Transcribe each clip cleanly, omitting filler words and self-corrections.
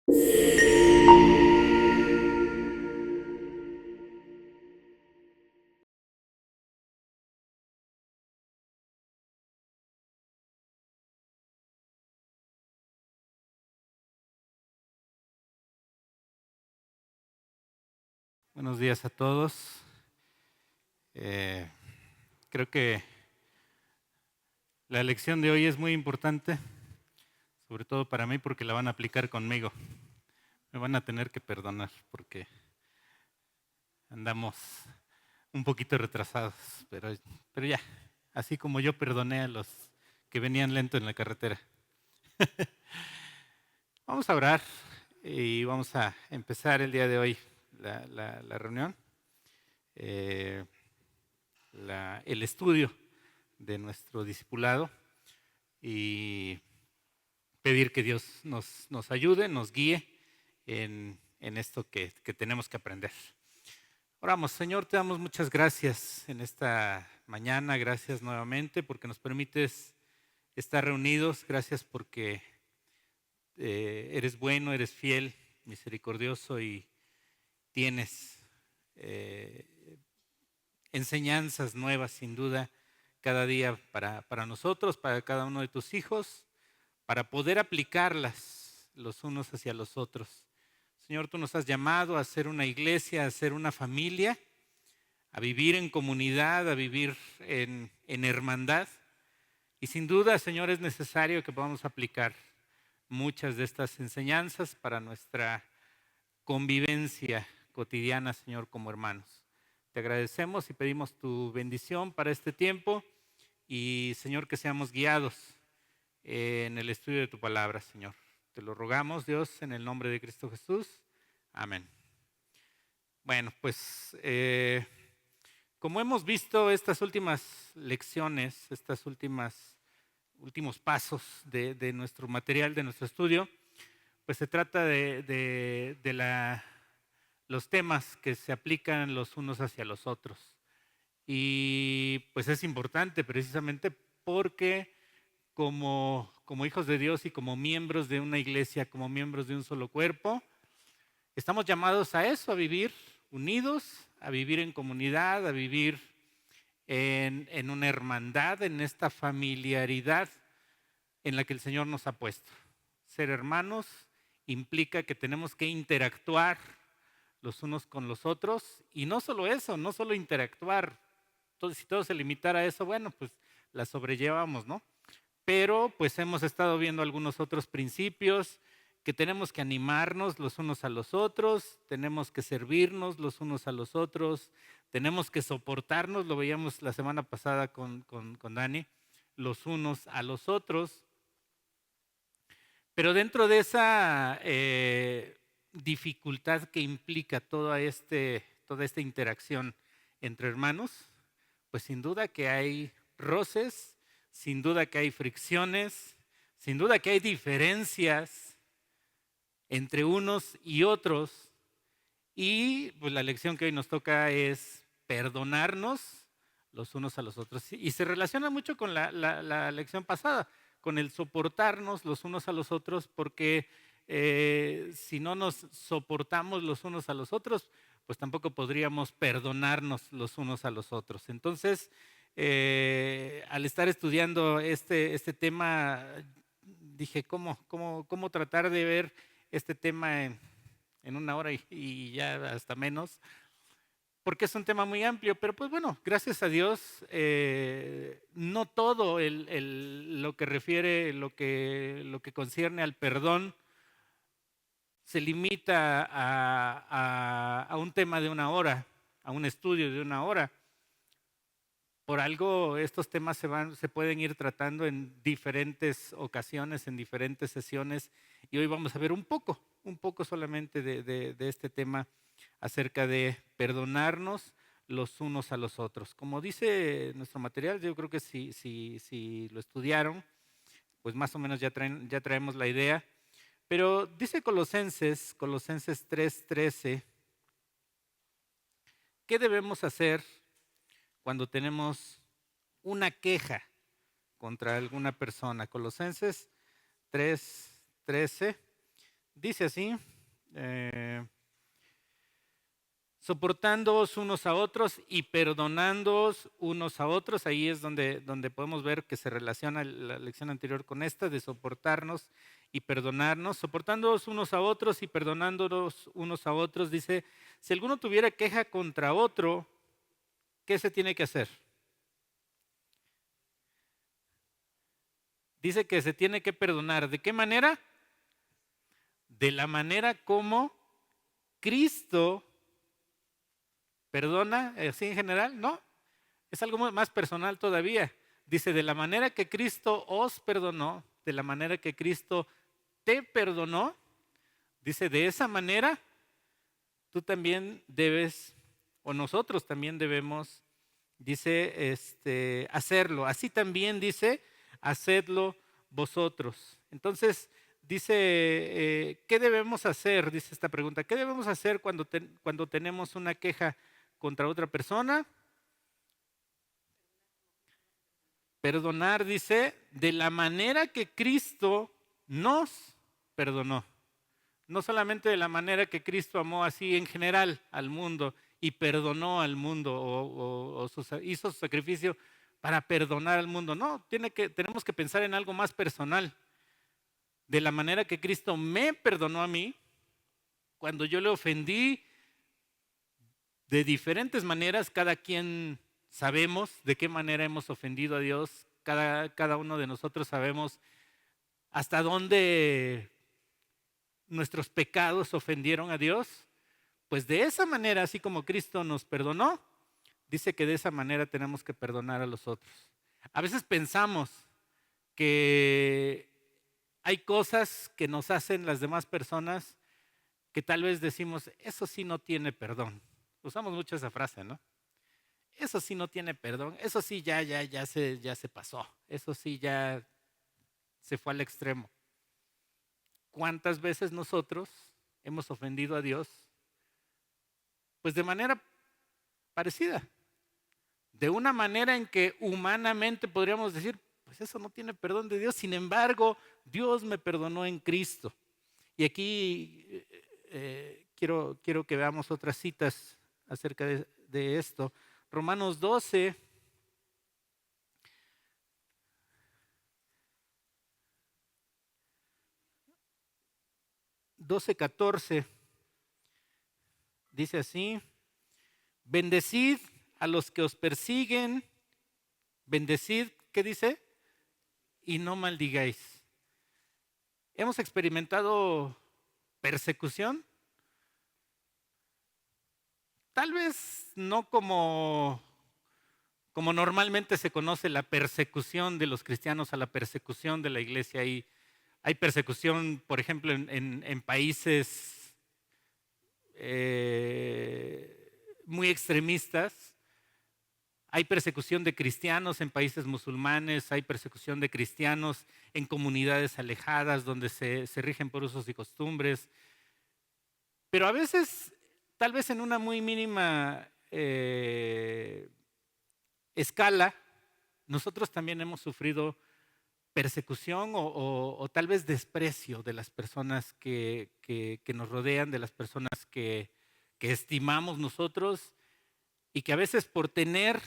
Buenos días a todos. Creo que la lección de hoy es muy importante, sobre todo para mí porque la van a aplicar conmigo. Me van a tener que perdonar porque andamos un poquito retrasados, pero ya, así como yo perdoné a los que venían lento en la carretera. Vamos a orar y vamos a empezar el día de hoy la reunión, el estudio de nuestro discipulado y pedir que Dios nos ayude, nos guíe en esto que tenemos que aprender. Oramos. Señor, te damos muchas gracias en esta mañana, gracias nuevamente porque nos permites estar reunidos, gracias porque eres bueno, eres fiel, misericordioso y tienes enseñanzas nuevas sin duda cada día para nosotros, para cada uno de tus hijos, para poder aplicarlas los unos hacia los otros. Señor, tú nos has llamado a ser una iglesia, a ser una familia, a vivir en comunidad, a vivir en hermandad. Y sin duda, Señor, es necesario que podamos aplicar muchas de estas enseñanzas para nuestra convivencia cotidiana, Señor, como hermanos. Te agradecemos y pedimos tu bendición para este tiempo y, Señor, que seamos guiados en el estudio de tu palabra, Señor. Te lo rogamos, Dios, en el nombre de Cristo Jesús. Amén. Bueno, pues como hemos visto estas últimas lecciones, últimos pasos de nuestro material, de nuestro estudio, pues se trata de los temas que se aplican los unos hacia los otros. Y pues es importante precisamente porque como hijos de Dios y como miembros de una iglesia, como miembros de un solo cuerpo, estamos llamados a eso, a vivir unidos, a vivir en comunidad, a vivir en una hermandad, en esta familiaridad en la que el Señor nos ha puesto. Ser hermanos implica que tenemos que interactuar los unos con los otros y no solo eso, no solo interactuar. Entonces, si todo se limitara a eso, bueno, pues la sobrellevamos, ¿no? Pero pues hemos estado viendo algunos otros principios, que tenemos que animarnos los unos a los otros, tenemos que servirnos los unos a los otros, tenemos que soportarnos, lo veíamos la semana pasada con Dani, los unos a los otros. Pero dentro de esa dificultad que implica toda esta interacción entre hermanos, pues sin duda que hay roces, sin duda que hay fricciones, sin duda que hay diferencias entre unos y otros. Y pues la lección que hoy nos toca es perdonarnos los unos a los otros. Y se relaciona mucho con la lección pasada, con el soportarnos los unos a los otros, porque si no nos soportamos los unos a los otros, pues tampoco podríamos perdonarnos los unos a los otros. Entonces, al estar estudiando este tema, dije, ¿cómo tratar de ver este tema en una hora y ya hasta menos? Porque es un tema muy amplio, pero pues bueno, gracias a Dios, no todo lo que refiere, lo que concierne al perdón, se limita a un tema de una hora, a un estudio de una hora. Por algo estos temas se pueden ir tratando en diferentes ocasiones, en diferentes sesiones, y hoy vamos a ver un poco solamente de este tema acerca de perdonarnos los unos a los otros. Como dice nuestro material, yo creo que si lo estudiaron, pues más o menos ya traemos la idea. Pero dice Colosenses 3:13, ¿qué debemos hacer cuando tenemos una queja contra alguna persona? Colosenses 3:13 Dice así, eh, soportándoos unos a otros y perdonándoos unos a otros. Ahí es donde podemos ver que se relaciona la lección anterior con esta, de soportarnos y perdonarnos. Soportándoos unos a otros y perdonándonos unos a otros. Dice, si alguno tuviera queja contra otro, ¿qué se tiene que hacer? Dice que se tiene que perdonar. ¿De qué manera? De la manera como Cristo perdona, así en general, no. Es algo más personal todavía. Dice, de la manera que Cristo os perdonó, de la manera que Cristo te perdonó, dice, de esa manera tú también debes, o nosotros también debemos, dice, hacerlo. Así también dice, hacedlo vosotros. Entonces, dice, ¿qué debemos hacer? Dice esta pregunta, ¿qué debemos hacer cuando tenemos una queja contra otra persona? Perdonar, dice, de la manera que Cristo nos perdonó. No solamente de la manera que Cristo amó así en general al mundo y perdonó al mundo hizo su sacrificio para perdonar al mundo. No, tenemos que pensar en algo más personal. De la manera que Cristo me perdonó a mí, cuando yo le ofendí de diferentes maneras, cada quien sabemos de qué manera hemos ofendido a Dios, cada uno de nosotros sabemos hasta dónde nuestros pecados ofendieron a Dios. Pues de esa manera, así como Cristo nos perdonó, dice que de esa manera tenemos que perdonar a los otros. A veces pensamos que hay cosas que nos hacen las demás personas que tal vez decimos, eso sí no tiene perdón. Usamos mucho esa frase, ¿no? Eso sí no tiene perdón, eso sí ya se pasó, eso sí ya se fue al extremo. ¿Cuántas veces nosotros hemos ofendido a Dios? Pues de manera parecida, de una manera en que humanamente podríamos decir, pues eso no tiene perdón de Dios, sin embargo, Dios me perdonó en Cristo. Y aquí quiero que veamos otras citas acerca de esto. Romanos 12, 14, dice así, bendecid a los que os persiguen, bendecid, ¿qué dice? Y no maldigáis. ¿Hemos experimentado persecución? Tal vez no como normalmente se conoce la persecución de los cristianos a la persecución de la iglesia. Hay persecución, por ejemplo, en países muy extremistas. Hay persecución de cristianos en países musulmanes, hay persecución de cristianos en comunidades alejadas donde se rigen por usos y costumbres. Pero a veces, tal vez en una muy mínima escala, nosotros también hemos sufrido persecución o tal vez desprecio de las personas que nos rodean, de las personas que estimamos nosotros y que a veces por tener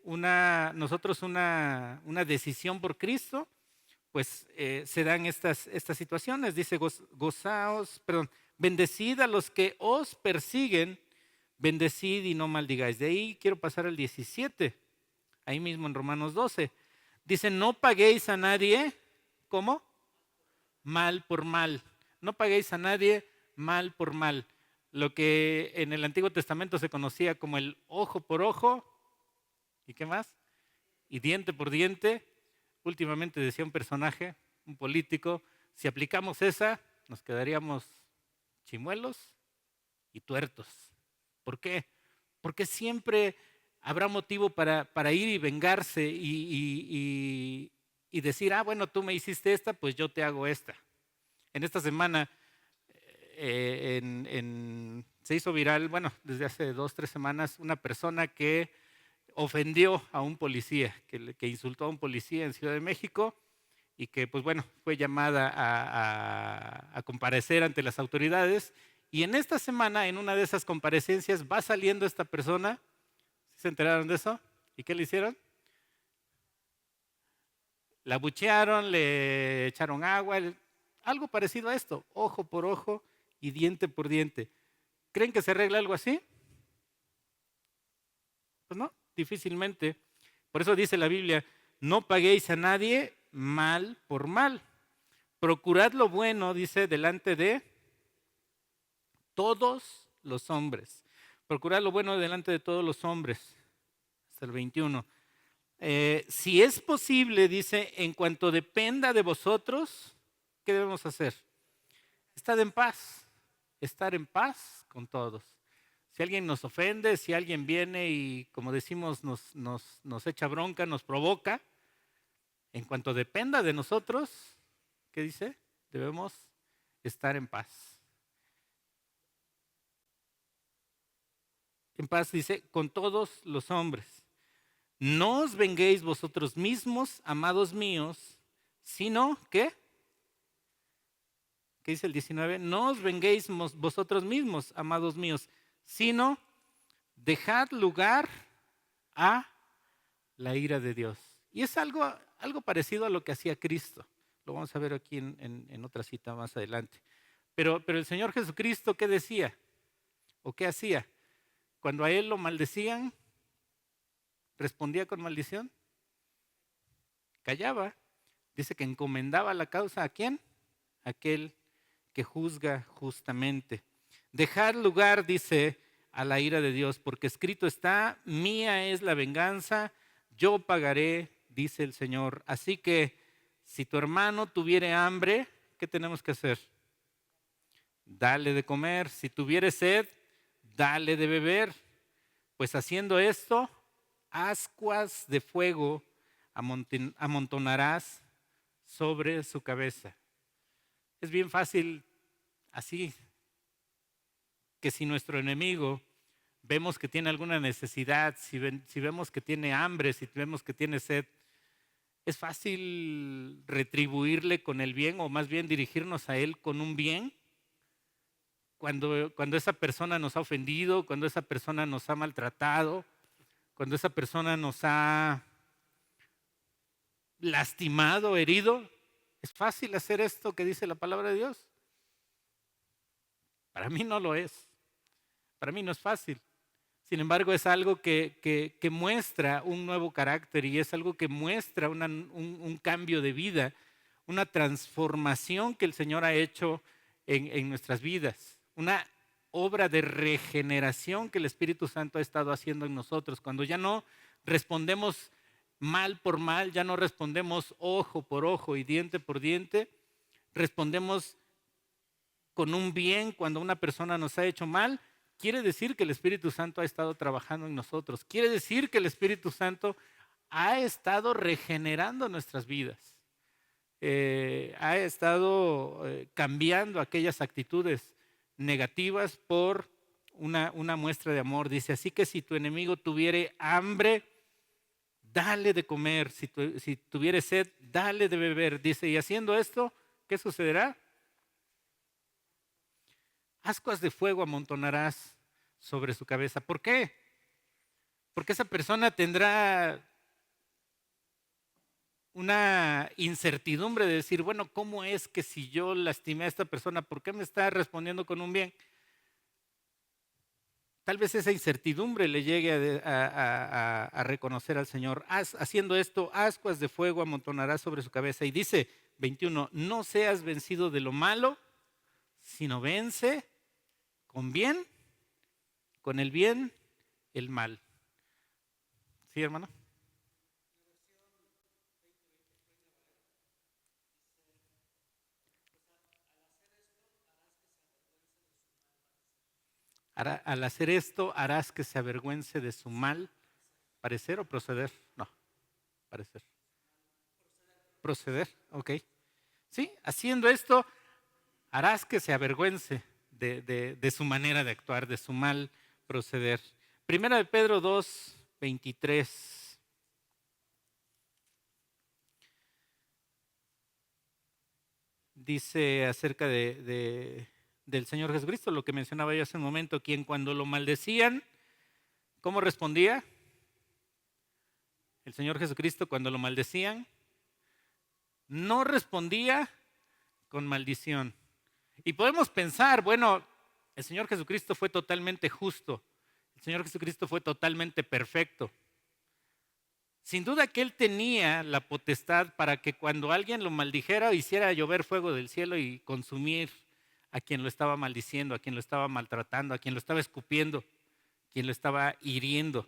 nosotros una decisión por Cristo, pues se dan estas situaciones. Dice, gozaos, perdón, bendecid a los que os persiguen, bendecid y no maldigáis. De ahí quiero pasar al 17, ahí mismo en Romanos 12. Dice, no paguéis a nadie, ¿cómo? Mal por mal. No paguéis a nadie mal por mal. Lo que en el Antiguo Testamento se conocía como el ojo por ojo, ¿y qué más? Y diente por diente. Últimamente decía un personaje, un político, si aplicamos esa, nos quedaríamos chimuelos y tuertos. ¿Por qué? Porque siempre habrá motivo para ir y vengarse y decir, bueno, tú me hiciste esta, pues yo te hago esta. En esta semana se hizo viral, bueno, desde hace 2, 3 semanas, una persona que ofendió a un policía, que insultó a un policía en Ciudad de México y que pues bueno, fue llamada a comparecer ante las autoridades. Y en esta semana, en una de esas comparecencias, va saliendo esta persona. ¿Se enteraron de eso? ¿Y qué le hicieron? La abuchearon, le echaron agua, algo parecido a esto, ojo por ojo y diente por diente. ¿Creen que se arregla algo así? Pues no, difícilmente. Por eso dice la Biblia, no paguéis a nadie mal por mal. Procurad lo bueno, dice, delante de todos los hombres. Procurad lo bueno delante de todos los hombres. Hasta el 21. Si es posible, dice, en cuanto dependa de vosotros, ¿qué debemos hacer? Estar en paz. Estar en paz con todos. Si alguien nos ofende, si alguien viene y, como decimos, nos echa bronca, nos provoca, en cuanto dependa de nosotros, ¿qué dice? Debemos estar en paz. En paz dice, con todos los hombres. No os venguéis vosotros mismos, amados míos, sino, ¿qué? ¿Qué dice el 19? No os venguéis vosotros mismos, amados míos, sino dejad lugar a la ira de Dios. Y es algo parecido a lo que hacía Cristo. Lo vamos a ver aquí en otra cita más adelante. Pero el Señor Jesucristo, ¿qué decía? ¿O qué hacía? Cuando a Él lo maldecían, ¿respondía con maldición? Callaba. Dice que encomendaba la causa ¿a quién? Aquel que juzga justamente. Dejar lugar, dice, a la ira de Dios, porque escrito está, mía es la venganza, yo pagaré, dice el Señor. Así que si tu hermano tuviere hambre, ¿qué tenemos que hacer? Dale de comer. Si tuviere sed, dale de beber. Pues haciendo esto, ascuas de fuego amontonarás sobre su cabeza. Es bien fácil así que si nuestro enemigo vemos que tiene alguna necesidad, si vemos que tiene hambre, si vemos que tiene sed, es fácil retribuirle con el bien o más bien dirigirnos a él con un bien cuando esa persona nos ha ofendido, cuando esa persona nos ha maltratado, cuando esa persona nos ha lastimado, herido. ¿Es fácil hacer esto que dice la palabra de Dios? Para mí no lo es. Para mí no es fácil. Sin embargo, es algo que muestra un nuevo carácter y es algo que muestra un cambio de vida, una transformación que el Señor ha hecho en nuestras vidas, una obra de regeneración que el Espíritu Santo ha estado haciendo en nosotros. Cuando ya no respondemos mal por mal, ya no respondemos ojo por ojo y diente por diente, respondemos con un bien cuando una persona nos ha hecho mal. Quiere decir que el Espíritu Santo ha estado trabajando en nosotros. Quiere decir que el Espíritu Santo ha estado regenerando nuestras vidas. Ha estado cambiando aquellas actitudes negativas por una muestra de amor. Dice, así que si tu enemigo tuviere hambre, dale de comer. Si tuviere sed, dale de beber. Dice, y haciendo esto, ¿qué sucederá? Ascuas de fuego amontonarás sobre su cabeza. ¿Por qué? Porque esa persona tendrá una incertidumbre de decir, bueno, ¿cómo es que si yo lastimé a esta persona, por qué me está respondiendo con un bien? Tal vez esa incertidumbre le llegue a reconocer al Señor. Haciendo esto, ascuas de fuego amontonarás sobre su cabeza. Y dice 21, no seas vencido de lo malo, sino vence con bien, con el bien, el mal. ¿Sí, hermano? Al hacer esto, harás que se avergüence de su mal parecer o proceder. No, parecer. Proceder, ok. Sí, haciendo esto, harás que se avergüence de su manera de actuar, de su mal proceder. Primera de Pedro 2, 23. dice acerca del Señor Jesucristo, lo que mencionaba yo hace un momento, quien cuando lo maldecían, ¿cómo respondía? El Señor Jesucristo cuando lo maldecían, no respondía con maldición. Y podemos pensar, bueno, el Señor Jesucristo fue totalmente justo, el Señor Jesucristo fue totalmente perfecto. Sin duda que Él tenía la potestad para que cuando alguien lo maldijera, hiciera llover fuego del cielo y consumir a quien lo estaba maldiciendo, a quien lo estaba maltratando, a quien lo estaba escupiendo, a quien lo estaba hiriendo.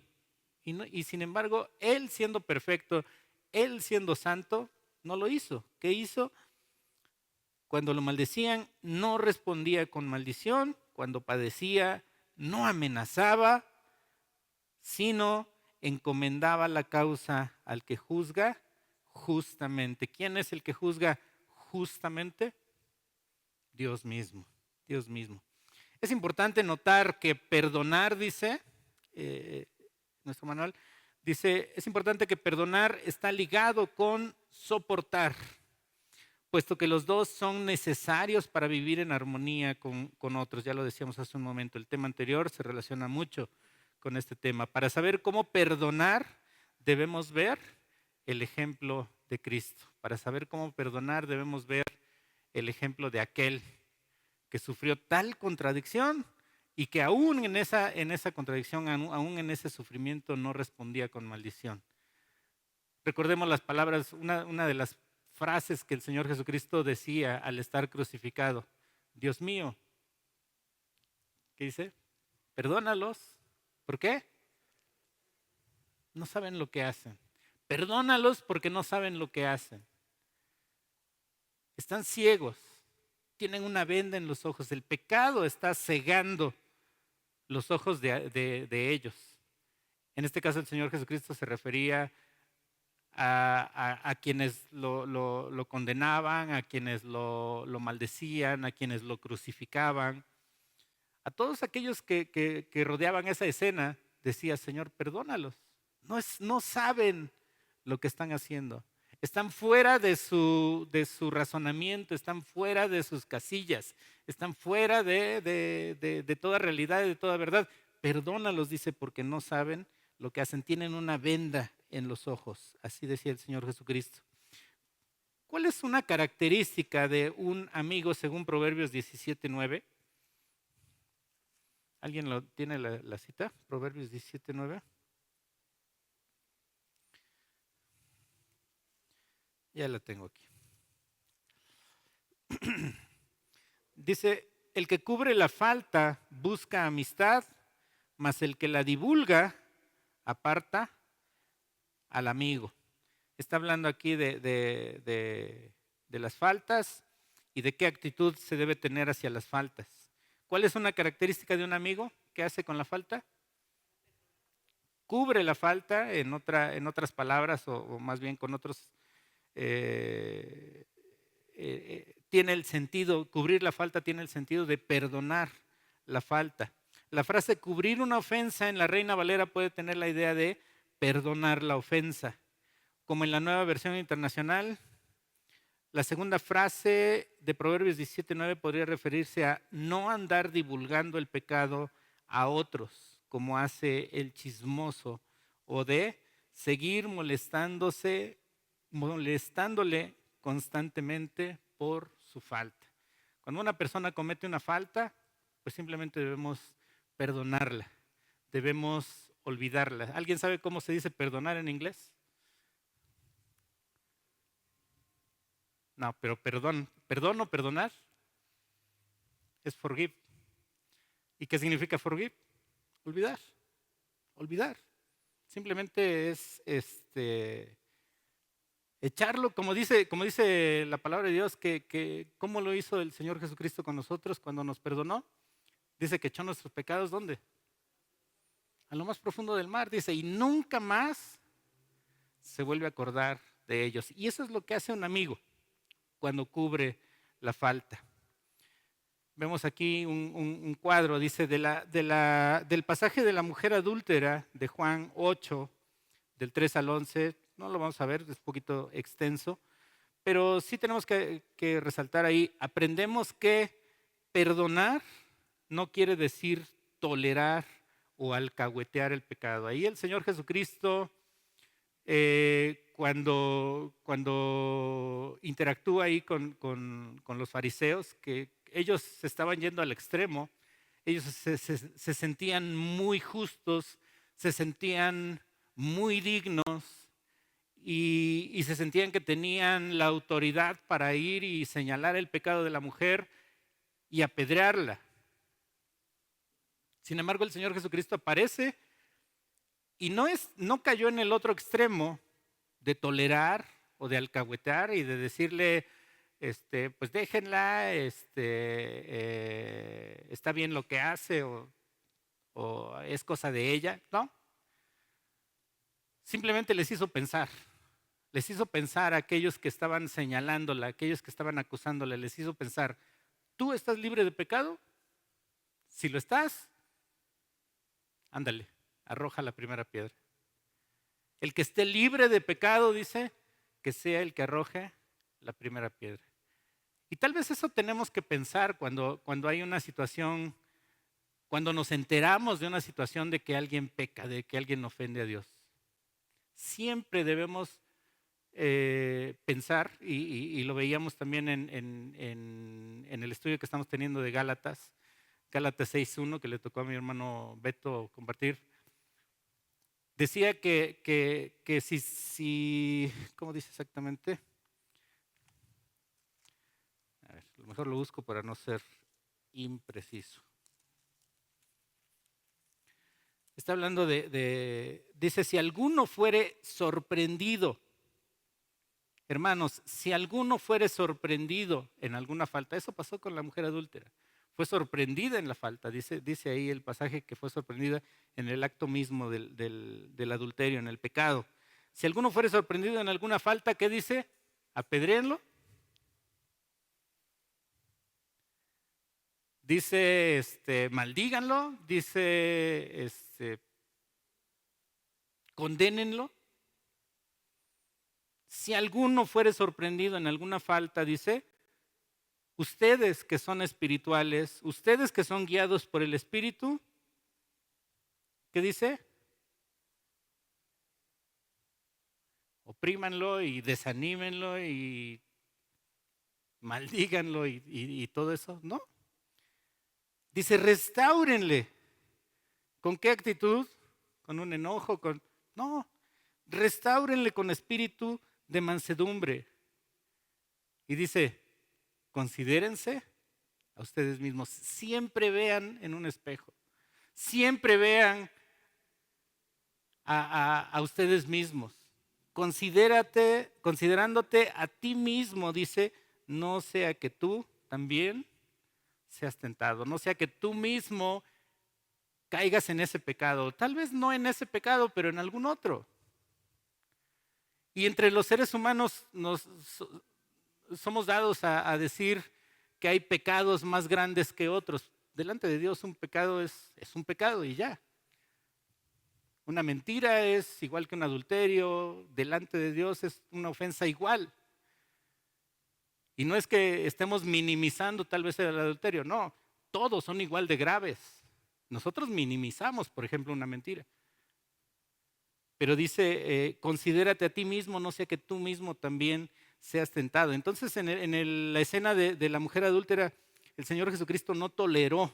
Y sin embargo, Él siendo perfecto, Él siendo santo, no lo hizo. ¿Qué hizo? Cuando lo maldecían, no respondía con maldición. Cuando padecía, no amenazaba, sino encomendaba la causa al que juzga justamente. ¿Quién es el que juzga justamente? Dios mismo, Dios mismo. Es importante notar que perdonar, dice nuestro manual, dice, es importante que perdonar está ligado con soportar, puesto que los dos son necesarios para vivir en armonía con otros. Ya lo decíamos hace un momento, el tema anterior se relaciona mucho con este tema. Para saber cómo perdonar, debemos ver el ejemplo de Cristo. Para saber cómo perdonar, debemos ver el ejemplo de aquel que sufrió tal contradicción y que aún en esa contradicción, aún en ese sufrimiento, no respondía con maldición. Recordemos las palabras, una de las frases que el Señor Jesucristo decía al estar crucificado. Dios mío, ¿qué dice? Perdónalos. ¿Por qué? No saben lo que hacen. Perdónalos porque no saben lo que hacen. Están ciegos, tienen una venda en los ojos. El pecado está cegando los ojos de ellos. En este caso el Señor Jesucristo se refería a quienes lo condenaban, a quienes lo maldecían, a quienes lo crucificaban. A todos aquellos que rodeaban esa escena, decía, Señor, perdónalos. No saben lo que están haciendo. Están fuera de su razonamiento, están fuera de sus casillas, están fuera de toda realidad y de toda verdad. Perdónalos, dice, porque no saben lo que hacen. Tienen una venda en los ojos. Así decía el Señor Jesucristo. ¿Cuál es una característica de un amigo según Proverbios 17:9? ¿Alguien tiene la cita? Proverbios 17:9. Ya la tengo aquí. Dice, el que cubre la falta busca amistad, mas el que la divulga aparta al amigo. Está hablando aquí de las faltas y de qué actitud se debe tener hacia las faltas. ¿Cuál es una característica de un amigo? ¿Qué hace con la falta? Cubre la falta, en otras palabras, o más bien con otros, tiene el sentido, cubrir la falta tiene el sentido de perdonar la falta. La frase cubrir una ofensa en la Reina Valera puede tener la idea de perdonar la ofensa. Como en la Nueva Versión Internacional, la segunda frase de Proverbios 17:9 podría referirse a no andar divulgando el pecado a otros, como hace el chismoso, o de seguir molestándole constantemente por su falta. Cuando una persona comete una falta, pues simplemente debemos perdonarla, debemos olvidarla. ¿Alguien sabe cómo se dice perdonar en inglés? No, pero perdón o perdonar es forgive. ¿Y qué significa forgive? Olvidar, olvidar. Simplemente es echarlo, como dice la palabra de Dios, que cómo lo hizo el Señor Jesucristo con nosotros cuando nos perdonó. Dice que echó nuestros pecados, ¿dónde? A lo más profundo del mar, dice, y nunca más se vuelve a acordar de ellos. Y eso es lo que hace un amigo cuando cubre la falta. Vemos aquí un cuadro, dice, del pasaje de la mujer adúltera de Juan 8, del 3 al 11, no lo vamos a ver, es un poquito extenso, pero sí tenemos que resaltar ahí, aprendemos que perdonar no quiere decir tolerar o alcahuetear el pecado. Ahí el Señor Jesucristo, cuando interactúa ahí con los fariseos, que ellos se estaban yendo al extremo, ellos se sentían muy justos, se sentían muy dignos y se sentían que tenían la autoridad para ir y señalar el pecado de la mujer y apedrearla. Sin embargo, el Señor Jesucristo aparece y no cayó en el otro extremo de tolerar o de alcahuetear y de decirle, pues déjenla, está bien lo que hace o es cosa de ella. No, simplemente les hizo pensar a aquellos que estaban señalándola, a aquellos que estaban acusándola, les hizo pensar, ¿tú estás libre de pecado? Si lo estás, ándale, arroja la primera piedra. El que esté libre de pecado, dice, que sea el que arroje la primera piedra. Y tal vez eso tenemos que pensar cuando hay una situación, cuando nos enteramos de una situación de que alguien peca, de que alguien ofende a Dios. Siempre debemos pensar, y lo veíamos también en el estudio que estamos teniendo de Gálatas 6:1, que le tocó a mi hermano Beto compartir. Decía que si, ¿cómo dice exactamente? A ver, a lo mejor lo busco para no ser impreciso. Está hablando dice, si alguno fuere sorprendido, hermanos, si alguno fuere sorprendido en alguna falta, eso pasó con la mujer adúltera, fue sorprendida en la falta, dice ahí el pasaje que fue sorprendida en el acto mismo del adulterio, en el pecado. Si alguno fuere sorprendido en alguna falta, ¿qué dice? Apedréenlo. Dice, maldíganlo, dice, condénenlo. Si alguno fuere sorprendido en alguna falta, dice, ustedes que son espirituales, ustedes que son guiados por el Espíritu, ¿qué dice? Oprímanlo y desanímenlo y maldíganlo y todo eso, ¿no? Dice, restáurenle. ¿Con qué actitud? ¿Con un enojo? No, restáurenle con espíritu de mansedumbre. Y dice, considérense a ustedes mismos. Siempre vean en un espejo. Siempre vean a ustedes mismos. Considerándote a ti mismo, dice, no sea que tú también seas tentado, no sea que tú mismo caigas en ese pecado. Tal vez no en ese pecado, pero en algún otro. Y entre los seres humanos somos dados a decir que hay pecados más grandes que otros. Delante de Dios un pecado es un pecado y ya. Una mentira es igual que un adulterio, delante de Dios es una ofensa igual. Y no es que estemos minimizando tal vez el adulterio, no, todos son igual de graves. Nosotros minimizamos, por ejemplo, una mentira. Pero dice, considérate a ti mismo, no sea que tú mismo también seas tentado. Entonces, en la escena de la mujer adúltera, el Señor Jesucristo no toleró,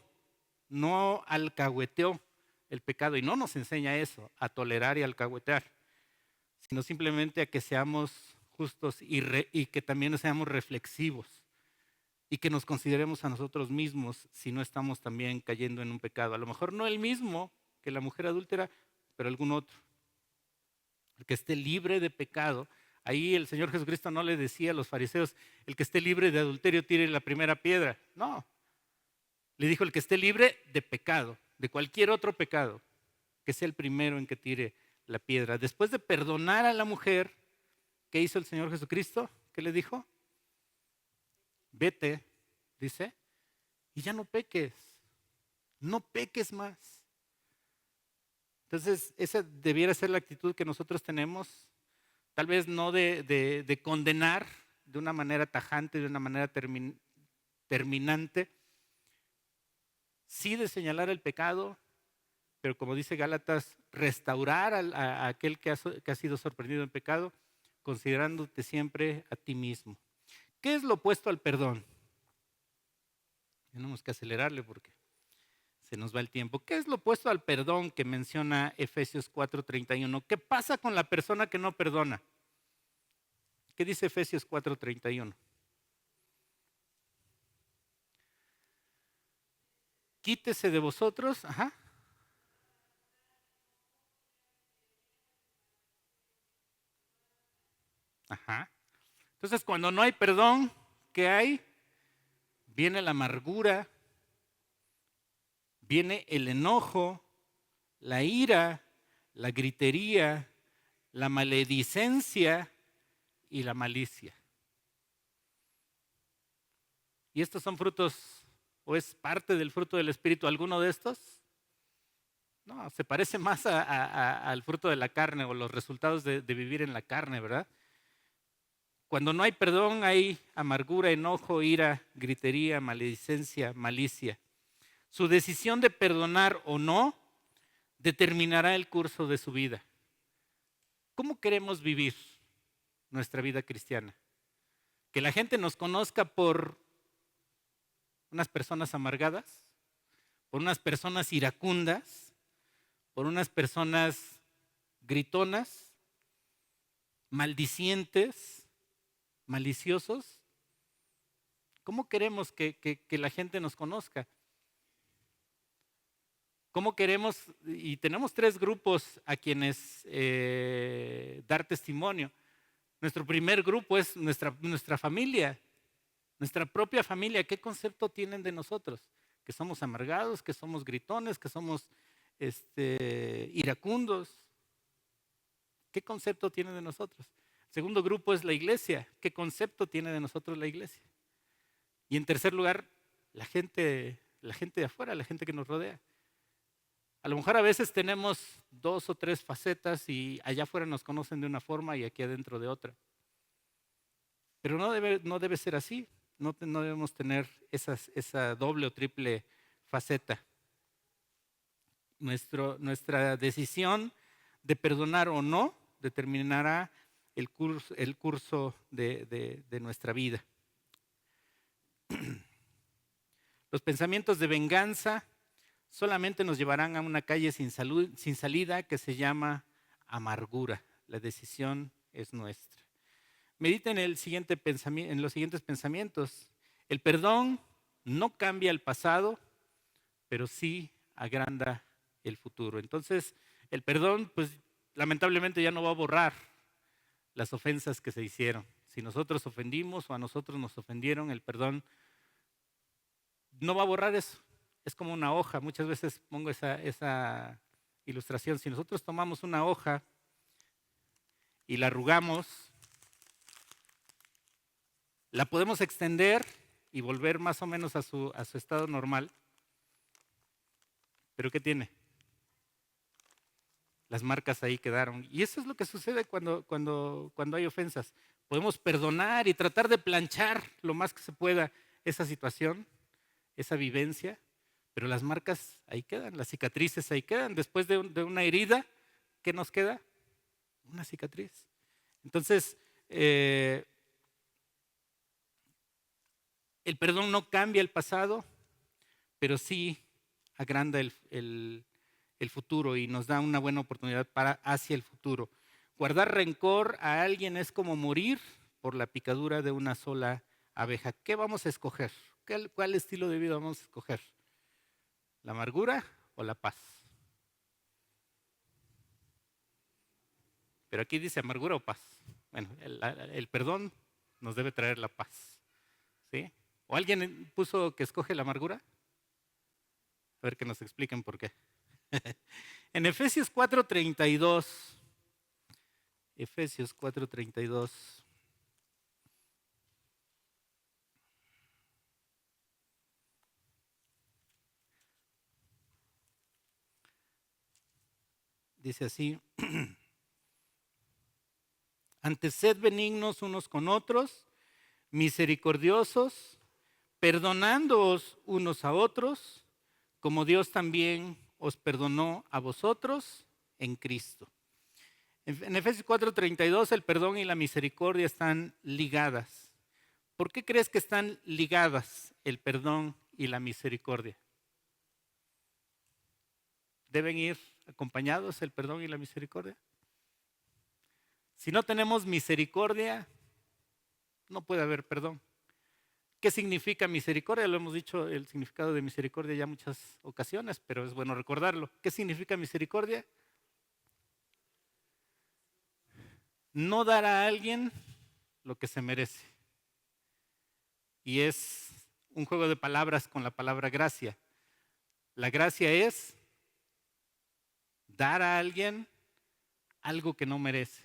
no alcahueteó el pecado. Y no nos enseña eso, a tolerar y alcahuetear, sino simplemente a que seamos justos y que también seamos reflexivos. Y que nos consideremos a nosotros mismos si no estamos también cayendo en un pecado. A lo mejor no el mismo que la mujer adúltera, pero algún otro. El que esté libre de pecado. Ahí el Señor Jesucristo no le decía a los fariseos, el que esté libre de adulterio tire la primera piedra. No. Le dijo, el que esté libre de pecado, de cualquier otro pecado, que sea el primero en que tire la piedra. Después de perdonar a la mujer, ¿qué hizo el Señor Jesucristo? ¿Qué le dijo? Vete, dice, y ya no peques. No peques más. Entonces, esa debiera ser la actitud que nosotros tenemos. Tal vez no de condenar, de una manera tajante, de una manera terminante, sí de señalar el pecado, pero como dice Gálatas, restaurar a aquel que ha sido sorprendido en pecado, considerándote siempre a ti mismo. ¿Qué es lo opuesto al perdón? Tenemos que acelerarle porque se nos va el tiempo. ¿Qué es lo opuesto al perdón que menciona Efesios 4:31? ¿Qué pasa con la persona que no perdona? ¿Qué dice Efesios 4:31? Quítese de vosotros. Ajá. Ajá. Entonces, cuando no hay perdón, ¿qué hay? Viene la amargura, viene el enojo, la ira, la gritería, la maledicencia y la malicia. ¿Y estos son frutos o es parte del fruto del Espíritu alguno de estos? No, se parece más al fruto de la carne o los resultados de vivir en la carne, ¿verdad? Cuando no hay perdón hay amargura, enojo, ira, gritería, maledicencia, malicia. Su decisión de perdonar o no determinará el curso de su vida. ¿Cómo queremos vivir nuestra vida cristiana? ¿Que la gente nos conozca por unas personas amargadas? ¿Por unas personas iracundas? ¿Por unas personas gritonas? ¿Maldicientes? ¿Maliciosos? ¿Cómo queremos que la gente nos conozca? ¿Cómo queremos? Y tenemos 3 grupos a quienes dar testimonio. Nuestro primer grupo es nuestra familia, nuestra propia familia. ¿Qué concepto tienen de nosotros? Que somos amargados, que somos gritones, que somos iracundos. ¿Qué concepto tienen de nosotros? El segundo grupo es la iglesia. ¿Qué concepto tiene de nosotros la iglesia? Y en tercer lugar, la gente de afuera, la gente que nos rodea. A lo mejor a veces tenemos 2 o 3 facetas y allá afuera nos conocen de una forma y aquí adentro de otra. Pero no debe ser así. No debemos tener esa doble o triple faceta. Nuestra decisión de perdonar o no determinará el curso de nuestra vida. Los pensamientos de venganza solamente nos llevarán a una calle sin salida que se llama amargura. La decisión es nuestra. Mediten en los siguientes pensamientos. El perdón no cambia el pasado, pero sí agranda el futuro. Entonces, el perdón, pues lamentablemente ya no va a borrar las ofensas que se hicieron. Si nosotros ofendimos o a nosotros nos ofendieron, el perdón no va a borrar eso. Es como una hoja. Muchas veces pongo esa ilustración. Si nosotros tomamos una hoja y la arrugamos, la podemos extender y volver más o menos a su estado normal. ¿Pero qué tiene? Las marcas ahí quedaron. Y eso es lo que sucede cuando hay ofensas. Podemos perdonar y tratar de planchar lo más que se pueda esa situación, esa vivencia, pero las marcas ahí quedan, las cicatrices ahí quedan. Después de una herida, ¿qué nos queda? Una cicatriz. Entonces, el perdón no cambia el pasado, pero sí agranda el futuro y nos da una buena oportunidad hacia el futuro. Guardar rencor a alguien es como morir por la picadura de una sola abeja. ¿Qué vamos a escoger? ¿Cuál estilo de vida vamos a escoger? ¿La amargura o la paz? Pero aquí dice amargura o paz. Bueno, el perdón nos debe traer la paz. ¿Sí? ¿O alguien puso que escoge la amargura? A ver que nos expliquen por qué. En Efesios 4:32, Efesios 4:32, dice así: antes sed benignos unos con otros, misericordiosos, perdonándoos unos a otros, como Dios también os perdonó a vosotros en Cristo. En Efesios 4:32 el perdón y la misericordia están ligadas. ¿Por qué crees que están ligadas el perdón y la misericordia? ¿Deben ir acompañados el perdón y la misericordia? Si no tenemos misericordia, no puede haber perdón. ¿Qué significa misericordia? Lo hemos dicho el significado de misericordia ya muchas ocasiones, pero es bueno recordarlo. ¿Qué significa misericordia? No dar a alguien lo que se merece. Y es un juego de palabras con la palabra gracia. La gracia es dar a alguien algo que no merece.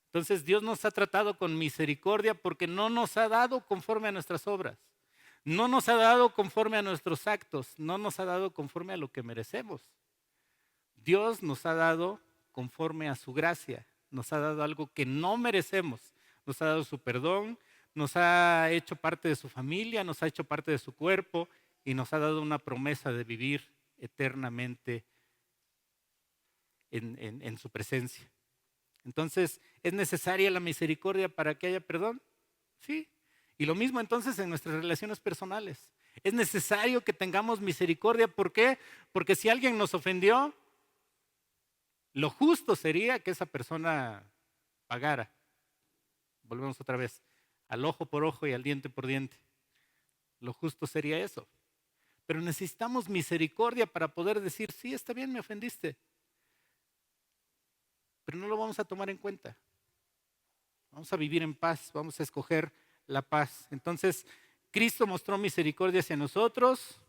Entonces Dios nos ha tratado con misericordia porque no nos ha dado conforme a nuestras obras. No nos ha dado conforme a nuestros actos. No nos ha dado conforme a lo que merecemos. Dios nos ha dado conforme a su gracia. Nos ha dado algo que no merecemos. Nos ha dado su perdón, nos ha hecho parte de su familia, nos ha hecho parte de su cuerpo y nos ha dado una promesa de vivir eternamente en su presencia. Entonces, ¿es necesaria la misericordia para que haya perdón? Sí. Y lo mismo entonces en nuestras relaciones personales. Es necesario que tengamos misericordia. ¿Por qué? Porque si alguien nos ofendió, lo justo sería que esa persona pagara. Volvemos otra vez, al ojo por ojo y al diente por diente. Lo justo sería eso. Pero necesitamos misericordia para poder decir, sí, está bien, me ofendiste. Pero no lo vamos a tomar en cuenta. Vamos a vivir en paz, vamos a escoger la paz. Entonces, Cristo mostró misericordia hacia nosotros.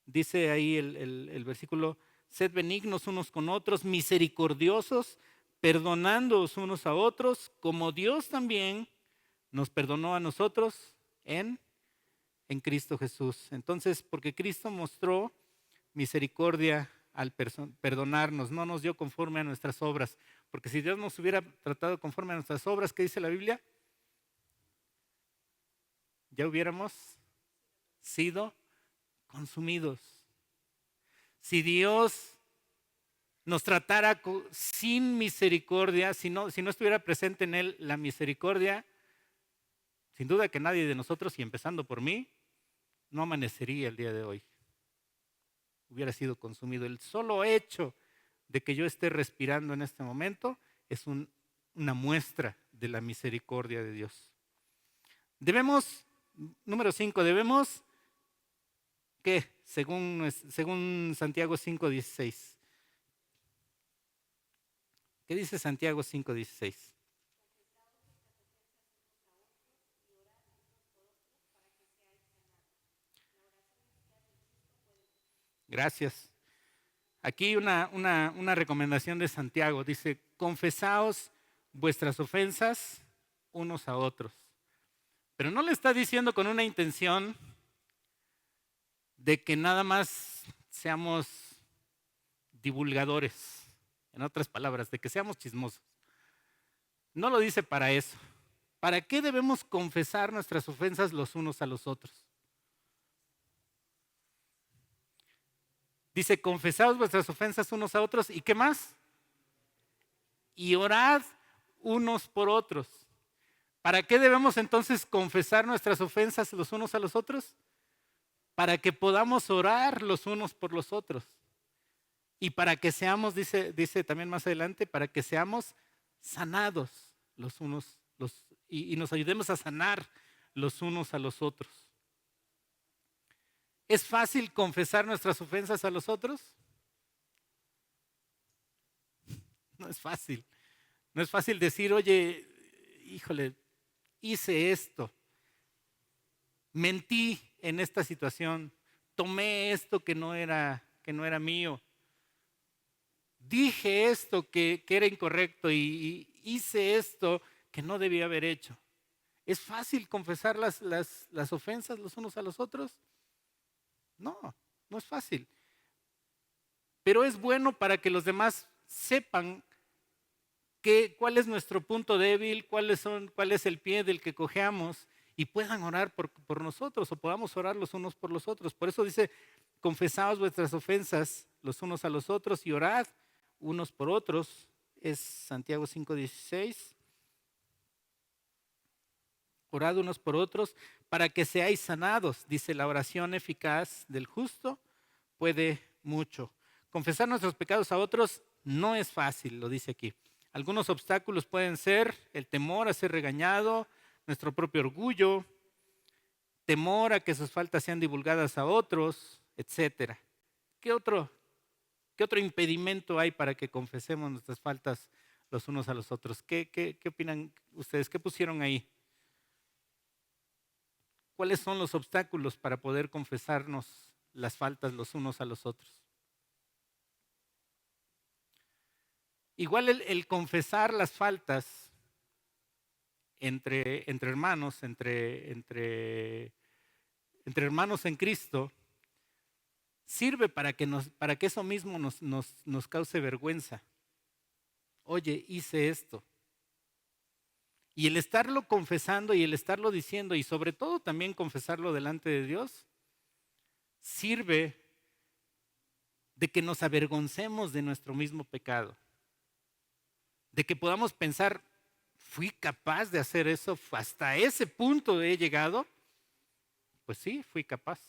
Dice ahí el versículo, sed benignos unos con otros, misericordiosos, perdonándoos unos a otros, como Dios también nos perdonó a nosotros en Cristo Jesús. Entonces, porque Cristo mostró misericordia al perdonarnos, no nos dio conforme a nuestras obras. Porque si Dios nos hubiera tratado conforme a nuestras obras, ¿qué dice la Biblia? Ya hubiéramos sido consumidos. Si Dios nos tratara sin misericordia, si no estuviera presente en Él la misericordia, sin duda que nadie de nosotros, y empezando por mí, no amanecería el día de hoy. Hubiera sido consumido. El solo hecho de que yo esté respirando en este momento es una muestra de la misericordia de Dios. Debemos, número 5, debemos, ¿qué? Según Santiago 5:16. ¿Qué dice Santiago 5:16? Gracias. Aquí una recomendación de Santiago. Dice, confesaos vuestras ofensas unos a otros. Pero no le está diciendo con una intención de que nada más seamos divulgadores. En otras palabras, de que seamos chismosos. No lo dice para eso. ¿Para qué debemos confesar nuestras ofensas los unos a los otros? Dice, confesaos vuestras ofensas unos a otros. ¿Y qué más? Y orad unos por otros. ¿Para qué debemos entonces confesar nuestras ofensas los unos a los otros? Para que podamos orar los unos por los otros. Y para que seamos, dice también más adelante, para que seamos sanados los unos y nos ayudemos a sanar los unos a los otros. ¿Es fácil confesar nuestras ofensas a los otros? No es fácil. No es fácil decir, oye, híjole, hice esto, mentí en esta situación, tomé esto que no era mío, dije esto que era incorrecto y hice esto que no debía haber hecho. ¿Es fácil confesar las ofensas los unos a los otros? No, no es fácil. Pero es bueno para que los demás sepan cuál es nuestro punto débil, cuál es el pie del que cojeamos y puedan orar por nosotros o podamos orar los unos por los otros. Por eso dice, confesaos vuestras ofensas los unos a los otros y orad unos por otros. Es Santiago 5:16. Orad unos por otros para que seáis sanados. Dice, la oración eficaz del justo puede mucho. Confesar nuestros pecados a otros no es fácil, lo dice aquí. Algunos obstáculos pueden ser el temor a ser regañado, nuestro propio orgullo, temor a que sus faltas sean divulgadas a otros, etcétera. ¿Qué otro impedimento hay para que confesemos nuestras faltas los unos a los otros? ¿Qué opinan ustedes? ¿Qué pusieron ahí? ¿Cuáles son los obstáculos para poder confesarnos las faltas los unos a los otros? Igual el confesar las faltas entre hermanos, entre hermanos en Cristo, sirve para que eso mismo nos cause vergüenza. Oye, hice esto. Y el estarlo confesando y el estarlo diciendo, y sobre todo también confesarlo delante de Dios, sirve de que nos avergoncemos de nuestro mismo pecado. De que podamos pensar, ¿fui capaz de hacer eso? ¿Hasta ese punto he llegado? Pues sí, fui capaz.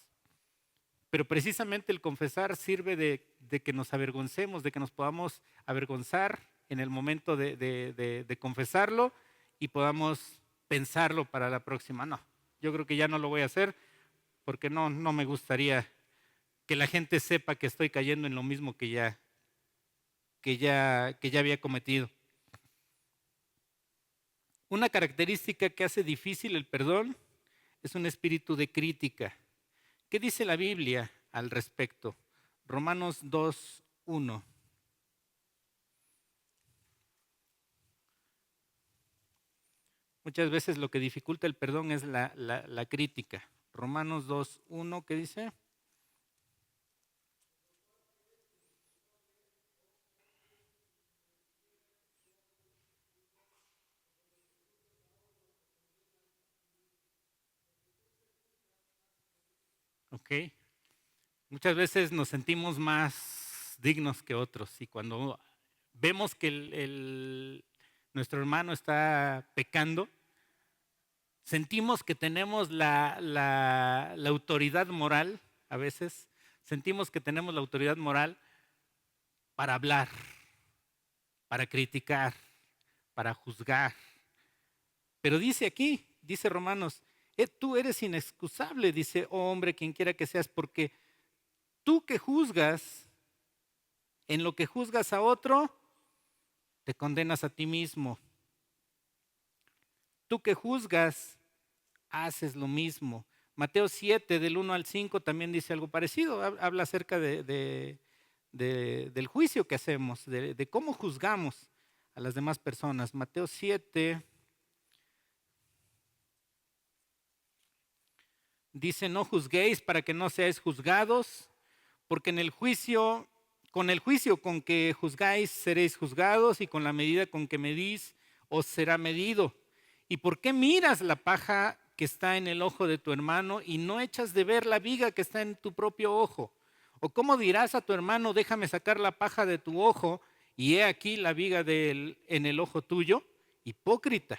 Pero precisamente el confesar sirve de que nos avergoncemos, de que nos podamos avergonzar en el momento de confesarlo y podamos pensarlo para la próxima. No, yo creo que ya no lo voy a hacer porque no me gustaría que la gente sepa que estoy cayendo en lo mismo que ya había cometido. Una característica que hace difícil el perdón es un espíritu de crítica. ¿Qué dice la Biblia al respecto? Romanos 2:1. Muchas veces lo que dificulta el perdón es la crítica. Romanos 2:1, ¿qué dice? Ok. Muchas veces nos sentimos más dignos que otros y cuando vemos que nuestro hermano está pecando, sentimos que tenemos la autoridad moral, a veces sentimos que tenemos la autoridad moral para hablar, para criticar, para juzgar. Pero dice aquí, dice Romanos, tú eres inexcusable, dice, oh hombre, quien quiera que seas, porque tú que juzgas, en lo que juzgas a otro, te condenas a ti mismo. Tú que juzgas, haces lo mismo. Mateo 7, del 1 al 5, también dice algo parecido. Habla acerca del juicio que hacemos, de cómo juzgamos a las demás personas. Mateo 7 dice, no juzguéis para que no seáis juzgados, porque con el juicio con que juzgáis seréis juzgados y con la medida con que medís os será medido. ¿Y por qué miras la paja que está en el ojo de tu hermano y no echas de ver la viga que está en tu propio ojo? ¿O cómo dirás a tu hermano, déjame sacar la paja de tu ojo y he aquí la viga en el ojo tuyo? Hipócrita.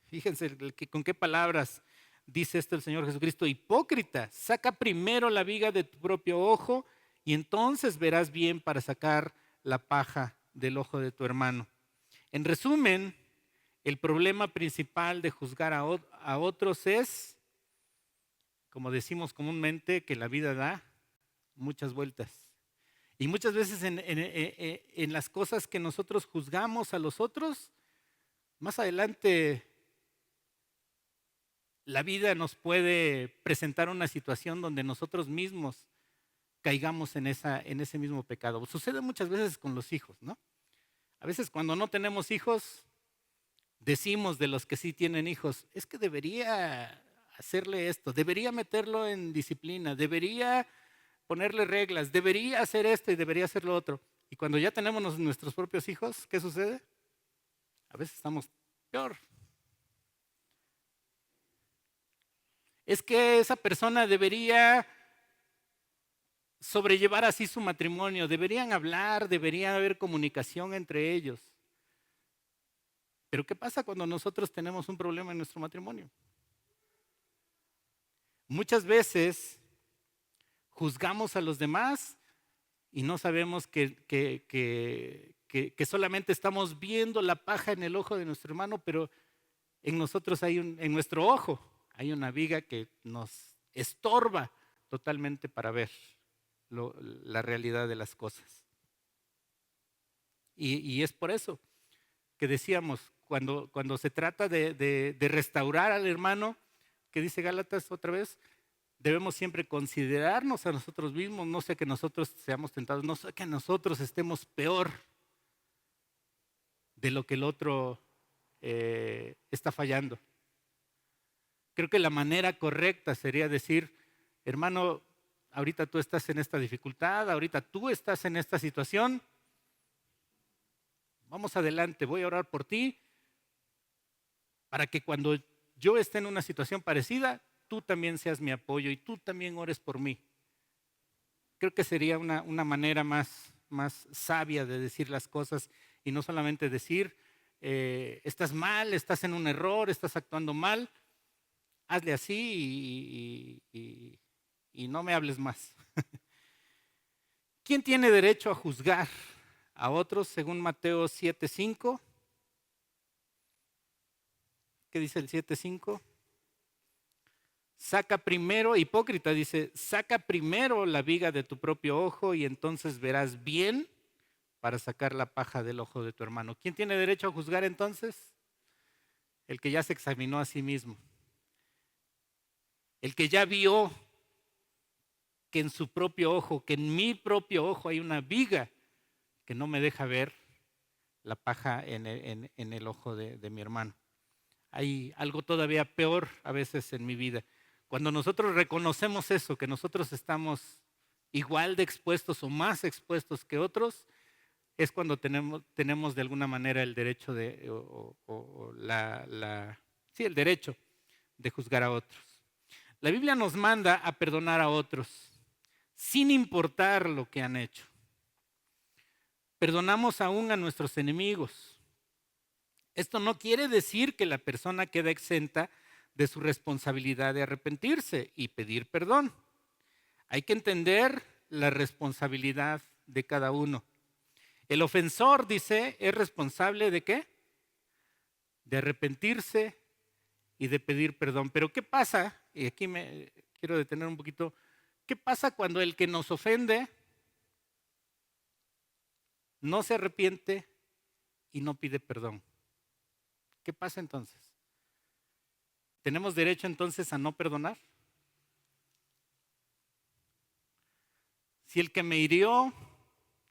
Fíjense con qué palabras dice esto el Señor Jesucristo. Hipócrita, saca primero la viga de tu propio ojo y entonces verás bien para sacar la paja del ojo de tu hermano. En resumen, el problema principal de juzgar a otros es, como decimos comúnmente, que la vida da muchas vueltas. Y muchas veces en las cosas que nosotros juzgamos a los otros, más adelante la vida nos puede presentar una situación donde nosotros mismos caigamos en ese mismo pecado. Sucede muchas veces con los hijos, ¿no? A veces cuando no tenemos hijos, decimos de los que sí tienen hijos, es que debería hacerle esto, debería meterlo en disciplina, debería ponerle reglas, debería hacer esto y debería hacer lo otro. Y cuando ya tenemos nuestros propios hijos, ¿qué sucede? A veces estamos peor. Es que esa persona debería sobrellevar así su matrimonio, deberían hablar, debería haber comunicación entre ellos. Pero ¿qué pasa cuando nosotros tenemos un problema en nuestro matrimonio? Muchas veces juzgamos a los demás y no sabemos que solamente estamos viendo la paja en el ojo de nuestro hermano, pero en nosotros en nuestro ojo hay una viga que nos estorba totalmente para ver la realidad de las cosas. Y es por eso que decíamos, cuando se trata de restaurar al hermano, que dice Gálatas otra vez, debemos siempre considerarnos a nosotros mismos, no sea que nosotros seamos tentados, no sea que nosotros estemos peor de lo que el otro está fallando. Creo que la manera correcta sería decir, hermano, ahorita tú estás en esta dificultad, ahorita tú estás en esta situación, vamos adelante, voy a orar por ti, para que cuando yo esté en una situación parecida, tú también seas mi apoyo y tú también ores por mí. Creo que sería una manera más sabia de decir las cosas y no solamente decir, estás mal, estás en un error, estás actuando mal, hazle así y no me hables más. ¿Quién tiene derecho a juzgar a otros según Mateo 7:5? ¿Qué dice el 7:5? Saca primero, hipócrita dice, saca primero la viga de tu propio ojo y entonces verás bien para sacar la paja del ojo de tu hermano. ¿Quién tiene derecho a juzgar entonces? El que ya se examinó a sí mismo. El que ya vio que en su propio ojo, que en mi propio ojo hay una viga que no me deja ver la paja en el ojo de mi hermano. Hay algo todavía peor a veces en mi vida. Cuando nosotros reconocemos eso, que nosotros estamos igual de expuestos o más expuestos que otros, es cuando tenemos de alguna manera el derecho sí, el derecho de juzgar a otros. La Biblia nos manda a perdonar a otros, sin importar lo que han hecho. Perdonamos aún a nuestros enemigos. Esto no quiere decir que la persona queda exenta de su responsabilidad de arrepentirse y pedir perdón. Hay que entender la responsabilidad de cada uno. El ofensor, dice, es responsable ¿de qué? De arrepentirse y de pedir perdón. Pero ¿qué pasa? Y aquí me quiero detener un poquito. ¿Qué pasa cuando el que nos ofende no se arrepiente y no pide perdón? ¿Qué pasa entonces? ¿Tenemos derecho entonces a no perdonar? Si el que me hirió,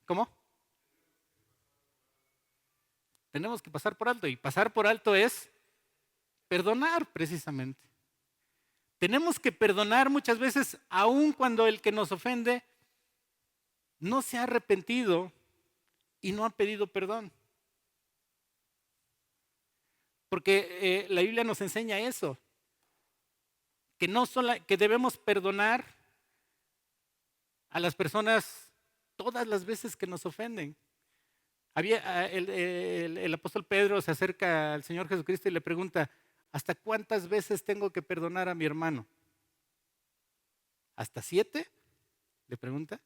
¿cómo? Tenemos que pasar por alto. Y pasar por alto es perdonar precisamente. Tenemos que perdonar muchas veces, aun cuando el que nos ofende no se ha arrepentido y no ha pedido perdón. Porque la Biblia nos enseña eso, que debemos perdonar a las personas todas las veces que nos ofenden. El apóstol Pedro se acerca al Señor Jesucristo y le pregunta, ¿hasta cuántas veces tengo que perdonar a mi hermano? ¿Hasta 7? Le pregunta.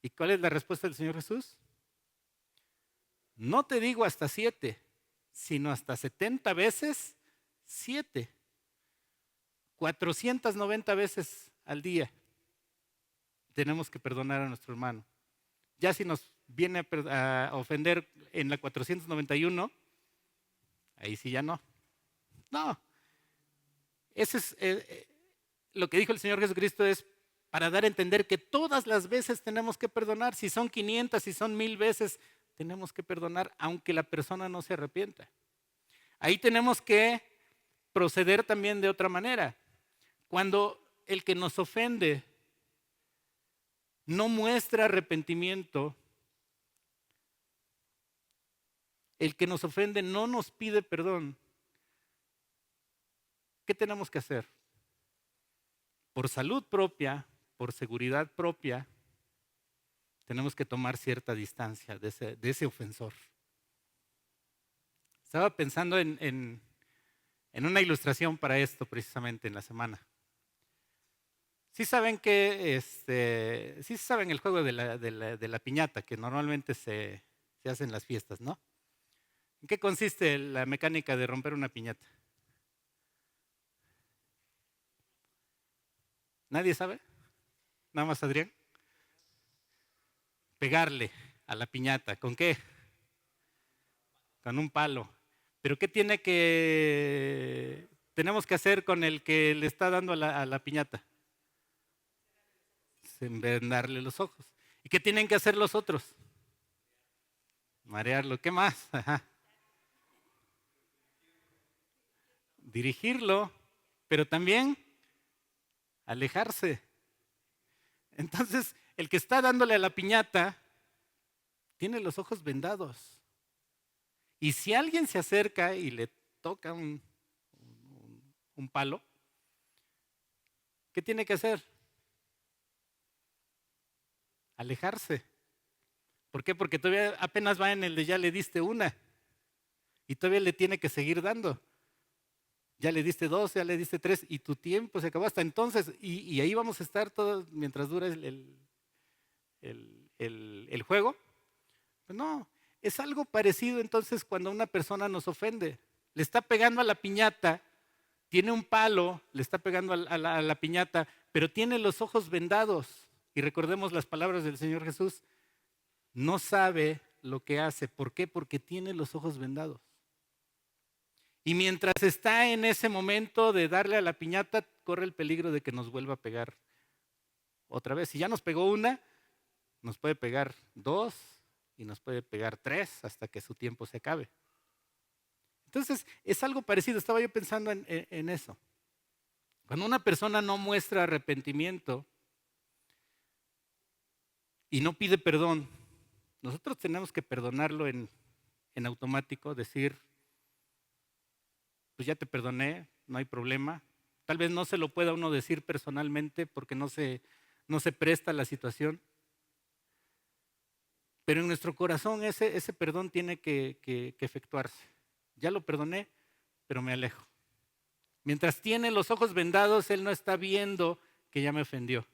¿Y cuál es la respuesta del Señor Jesús? No te digo hasta 7, sino hasta 70 veces 7. 490 veces al día tenemos que perdonar a nuestro hermano. Ya si nos viene a ofender en la 491, ahí sí ya no. No, ese es lo que dijo el Señor Jesucristo, es para dar a entender que todas las veces tenemos que perdonar. Si son 500, si son 1000 veces, tenemos que perdonar aunque la persona no se arrepienta. Ahí tenemos que proceder también de otra manera. Cuando el que nos ofende no muestra arrepentimiento, el que nos ofende no nos pide perdón, ¿qué tenemos que hacer? por salud propia, por seguridad propia, tenemos que tomar cierta distancia de ese ofensor. Estaba pensando en una ilustración para esto precisamente en la semana. Sí saben sí saben el juego de la piñata que normalmente se hace en las fiestas, ¿no? ¿En qué consiste la mecánica de romper una piñata? ¿Nadie sabe? ¿Nada más Adrián? Pegarle a la piñata. ¿Con qué? Con un palo. ¿Pero qué tenemos que hacer con el que le está dando a la piñata? Vendarle los ojos. ¿Y qué tienen que hacer los otros? Marearlo. ¿Qué más? Ajá. Dirigirlo, pero también alejarse. Entonces, el que está dándole a la piñata tiene los ojos vendados. Y si alguien se acerca y le toca un palo, ¿qué tiene que hacer? Alejarse. ¿Por qué? Porque todavía apenas va en el de ya le diste una y todavía le tiene que seguir dando. Ya le diste dos, ya le diste tres y tu tiempo se acabó hasta entonces. Y ahí vamos a estar todos mientras dura el juego. Pues no, es algo parecido entonces cuando una persona nos ofende. Le está pegando a la piñata, tiene un palo, le está pegando a la piñata, pero tiene los ojos vendados. Y recordemos las palabras del Señor Jesús. No sabe lo que hace. ¿Por qué? Porque tiene los ojos vendados. Y mientras está en ese momento de darle a la piñata, corre el peligro de que nos vuelva a pegar otra vez. Si ya nos pegó una, nos puede pegar dos y nos puede pegar tres hasta que su tiempo se acabe. Entonces, es algo parecido. Estaba yo pensando en eso. Cuando una persona no muestra arrepentimiento y no pide perdón, nosotros tenemos que perdonarlo en automático, decir, pues ya te perdoné, no hay problema. Tal vez no se lo pueda uno decir personalmente porque no se presta la situación. Pero en nuestro corazón ese perdón tiene que efectuarse. Ya lo perdoné, pero me alejo. Mientras tiene los ojos vendados, él no está viendo que ya me ofendió.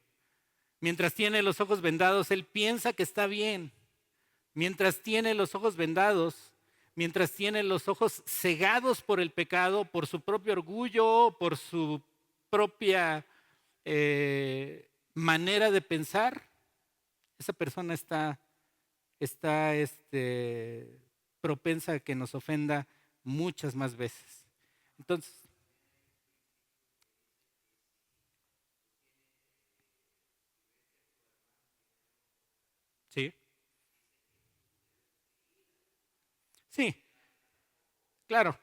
Mientras tiene los ojos vendados, él piensa que está bien. Mientras tiene los ojos vendados, mientras tiene los ojos cegados por el pecado, por su propio orgullo, por su propia manera de pensar, esa persona está propensa a que nos ofenda muchas más veces. Entonces, sí, sí, claro,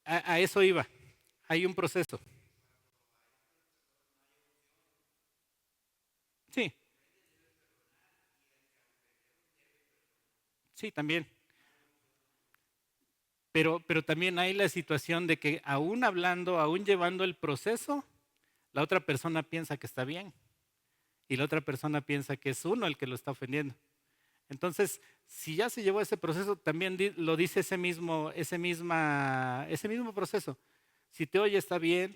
a eso iba. Hay un proceso. Sí, sí, también. Pero también hay la situación de que aún hablando, aún llevando el proceso, la otra persona piensa que está bien y la otra persona piensa que es uno el que lo está ofendiendo. Entonces, si ya se llevó ese proceso, también lo dice ese mismo proceso. Si te oye está bien,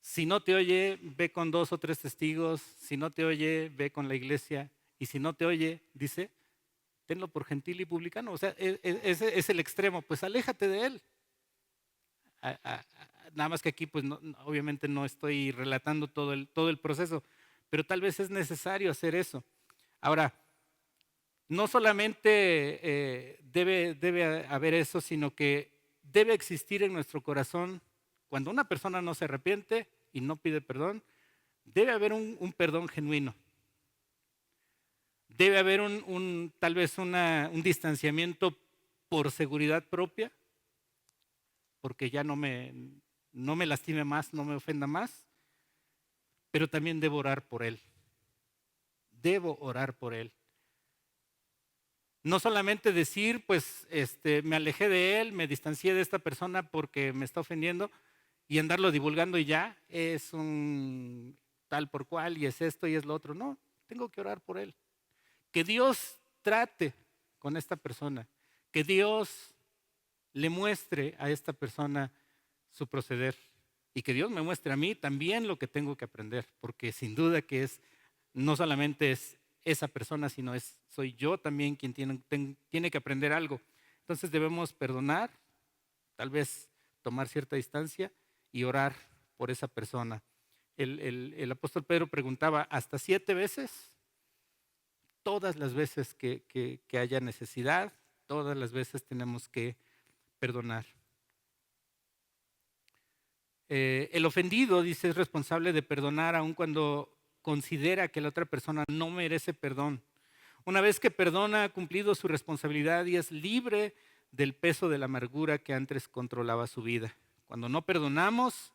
si no te oye, ve con 2 o 3 testigos, si no te oye, ve con la iglesia, y si no te oye, dice, tenlo por gentil y publicano. O sea, ese es el extremo, pues aléjate de él. Nada más que aquí, pues obviamente no estoy relatando todo el proceso, pero tal vez es necesario hacer eso. Ahora, no solamente debe haber eso, sino que debe existir en nuestro corazón, cuando una persona no se arrepiente y no pide perdón, debe haber un perdón genuino. Debe haber tal vez un distanciamiento por seguridad propia, porque ya no me lastime más, no me ofenda más, pero también debo orar por él. Debo orar por él. No solamente decir, pues, me alejé de él, me distancié de esta persona porque me está ofendiendo y andarlo divulgando y ya es un tal por cual y es esto y es lo otro. No, tengo que orar por él. Que Dios trate con esta persona, que Dios le muestre a esta persona su proceder y que Dios me muestre a mí también lo que tengo que aprender, porque sin duda que no solamente es esa persona, sino soy yo también quien tiene que aprender algo. Entonces debemos perdonar, tal vez tomar cierta distancia y orar por esa persona. El apóstol Pedro preguntaba, ¿hasta 7 veces? Todas las veces que haya necesidad, todas las veces tenemos que perdonar. El ofendido, dice, es responsable de perdonar aun cuando considera que la otra persona no merece perdón. Una vez que perdona, ha cumplido su responsabilidad y es libre del peso de la amargura que antes controlaba su vida. Cuando no perdonamos,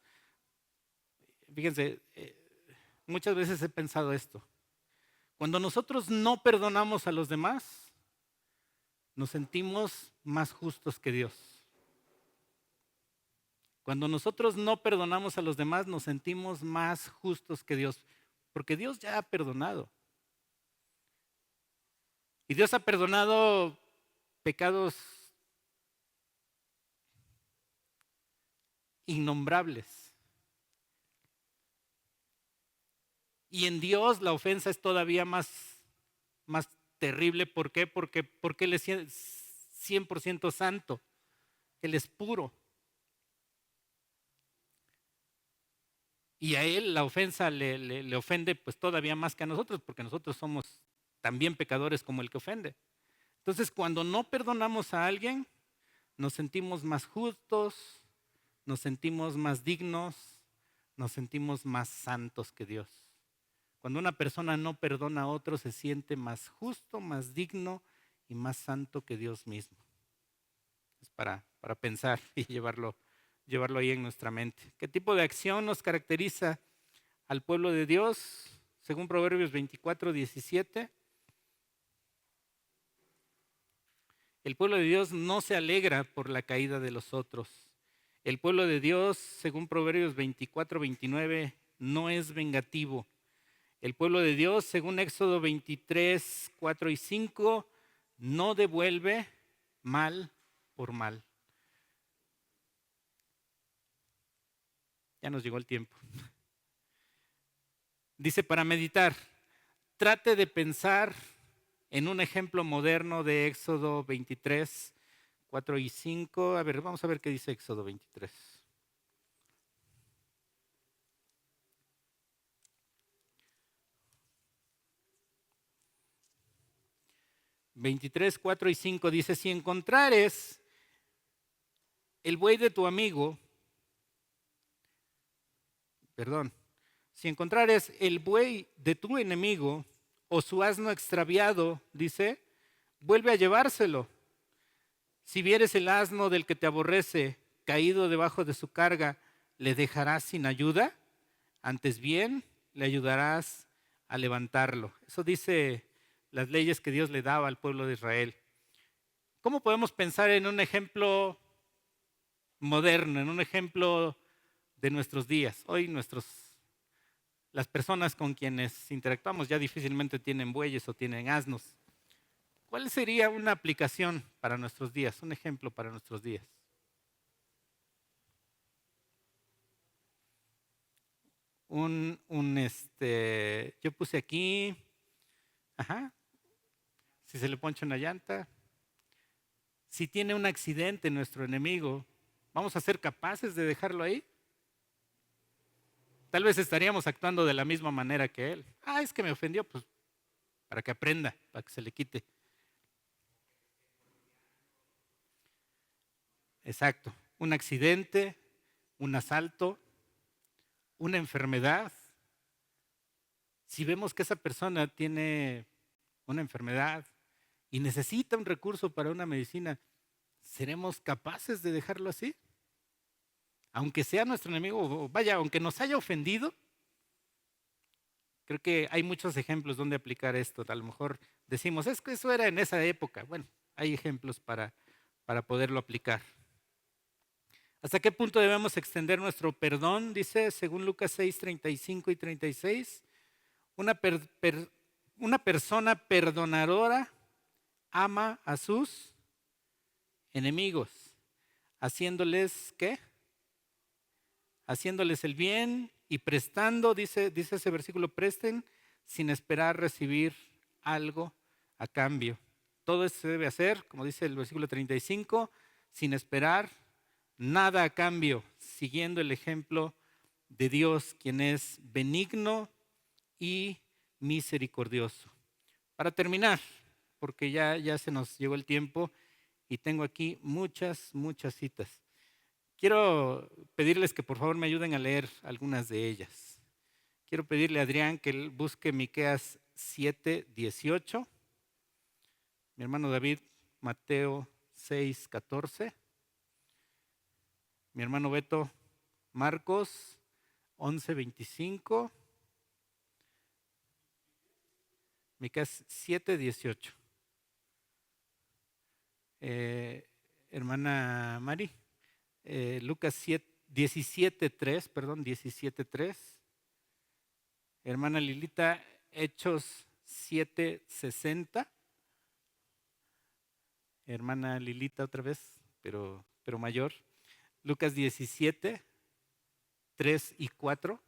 fíjense, muchas veces he pensado esto. Cuando nosotros no perdonamos a los demás, nos sentimos más justos que Dios. Cuando nosotros no perdonamos a los demás, nos sentimos más justos que Dios, porque Dios ya ha perdonado. Y Dios ha perdonado pecados innombrables. Y en Dios la ofensa es todavía más terrible. ¿Por qué? Porque Él es 100% santo. Él es puro. Y a Él la ofensa le ofende pues todavía más que a nosotros, porque nosotros somos también pecadores como el que ofende. Entonces, cuando no perdonamos a alguien, nos sentimos más justos, nos sentimos más dignos, nos sentimos más santos que Dios. Cuando una persona no perdona a otro, se siente más justo, más digno y más santo que Dios mismo. Es para pensar y llevarlo ahí en nuestra mente. ¿Qué tipo de acción nos caracteriza al pueblo de Dios? Según Proverbios 24:17. El pueblo de Dios no se alegra por la caída de los otros. El pueblo de Dios, según Proverbios 24:29, no es vengativo. El pueblo de Dios, según Éxodo 23:4 y 5, no devuelve mal por mal. Ya nos llegó el tiempo. Dice, para meditar, trate de pensar en un ejemplo moderno de Éxodo 23:4 y 5. A ver, vamos a ver qué dice Éxodo 23. Veintitrés, 4 y 5 dice, si encontrares el buey de tu amigo, si encontrares el buey de tu enemigo o su asno extraviado, dice, vuelve a llevárselo. Si vieres el asno del que te aborrece caído debajo de su carga, ¿le dejarás sin ayuda? Antes bien, le ayudarás a levantarlo. Eso dice las leyes que Dios le daba al pueblo de Israel. ¿Cómo podemos pensar en un ejemplo moderno, en un ejemplo de nuestros días? Hoy las personas con quienes interactuamos ya difícilmente tienen bueyes o tienen asnos. ¿Cuál sería una aplicación para nuestros días, un ejemplo para nuestros días? Yo puse aquí, si se le poncha una llanta, si tiene un accidente nuestro enemigo, ¿vamos a ser capaces de dejarlo ahí? Tal vez estaríamos actuando de la misma manera que él. Es que me ofendió, pues para que aprenda, para que se le quite. Exacto, un accidente, un asalto, una enfermedad. Si vemos que esa persona tiene una enfermedad y necesita un recurso para una medicina, ¿seremos capaces de dejarlo así? Aunque sea nuestro enemigo, vaya, aunque nos haya ofendido. Creo que hay muchos ejemplos donde aplicar esto. A lo mejor decimos, es que eso era en esa época. Bueno, hay ejemplos para poderlo aplicar. ¿Hasta qué punto debemos extender nuestro perdón? Dice, según Lucas 6, 35 y 36, una, una persona perdonadora ama a sus enemigos, haciéndoles, ¿qué? Haciéndoles el bien y prestando, dice ese versículo, presten sin esperar recibir algo a cambio. Todo eso se debe hacer, como dice el versículo 35, sin esperar nada a cambio, siguiendo el ejemplo de Dios, quien es benigno y misericordioso. Para terminar, porque ya se nos llegó el tiempo y tengo aquí muchas citas. Quiero pedirles que por favor me ayuden a leer algunas de ellas. Quiero pedirle a Adrián que él busque Miqueas 7:18. Mi hermano David, Mateo 6:14. Mi hermano Beto, Marcos 11:25. Miqueas 7:18. Hermana Mari, Lucas 17:3, perdón, 17:3. Hermana Lilita, Hechos 7:60. Hermana Lilita otra vez, pero mayor. Lucas 17:3 y 4.